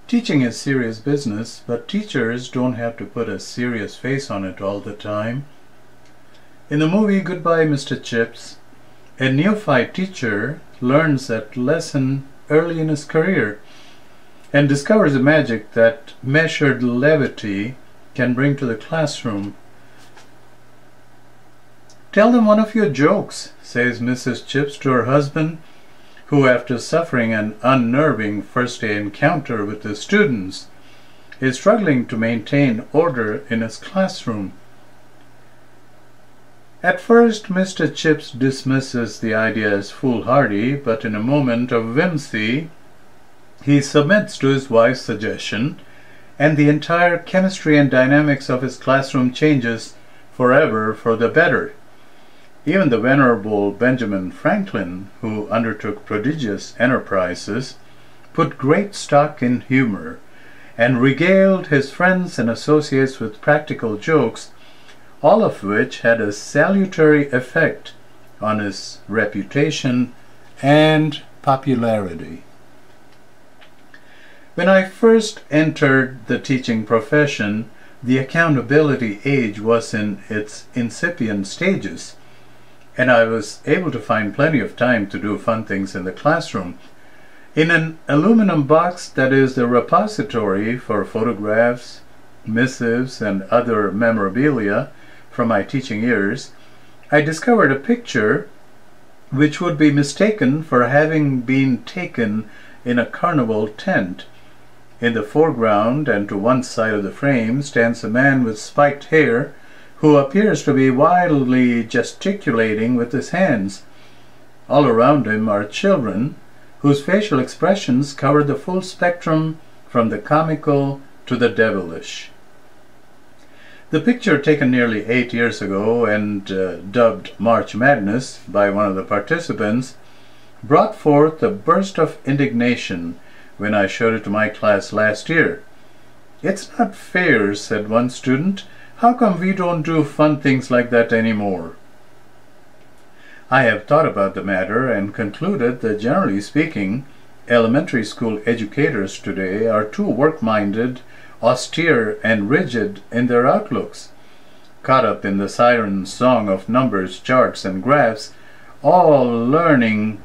Teaching is serious business, but teachers don't have to put a serious face on it all the time. In the movie Goodbye, Mr. Chips, a neophyte teacher learns that lesson early in his career and discovers the magic that measured levity can bring to the classroom. "Tell them one of your jokes," says Mrs. Chips to her husband, who, after suffering an unnerving first-day encounter with the students, is struggling to maintain order in his classroom. At first, Mr. Chips dismisses the idea as foolhardy, but in a moment of whimsy, he submits to his wife's suggestion, and the entire chemistry and dynamics of his classroom changes forever for the better. Even the venerable Benjamin Franklin, who undertook prodigious enterprises, put great stock in humor, and regaled his friends and associates with practical jokes, all of which had a salutary effect on his reputation and popularity. When I first entered the teaching profession, the accountability age was in its incipient stages, and I was able to find plenty of time to do fun things in the classroom. In an aluminum box that is the repository for photographs, missives, and other memorabilia from my teaching years, I discovered a picture which would be mistaken for having been taken in a carnival tent. In the foreground and to one side of the frame stands a man with spiked hair who appears to be wildly gesticulating with his hands. All around him are children whose facial expressions cover the full spectrum from the comical to the devilish. The picture, taken nearly 8 years ago and dubbed March Madness by one of the participants, brought forth a burst of indignation when I showed it to my class last year. "It's not fair," said one student. "How come we don't do fun things like that anymore?" I have thought about the matter and concluded that, generally speaking, elementary school educators today are too work-minded, austere, and rigid in their outlooks. Caught up in the siren song of numbers, charts, and graphs, all leaning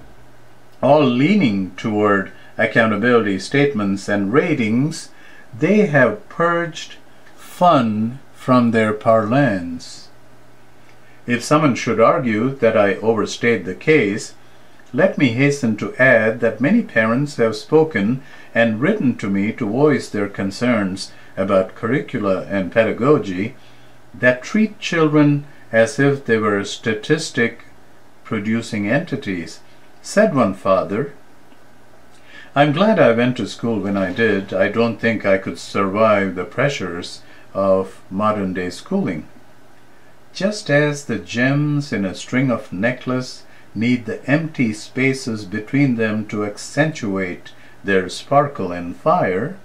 toward accountability statements and ratings, they have purged fun from their parlance. If someone should argue that I overstate the case, let me hasten to add that many parents have spoken and written to me to voice their concerns about curricula and pedagogy that treat children as if they were statistic-producing entities. Said one father, "I'm glad I went to school when I did. I don't think I could survive the pressures of modern-day schooling." Just as the gems in a string of necklace need the empty spaces between them to accentuate their sparkle and fire,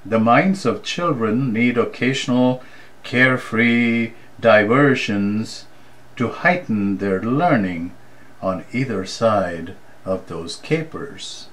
the minds of children need occasional carefree diversions to heighten their learning on either side of those capers.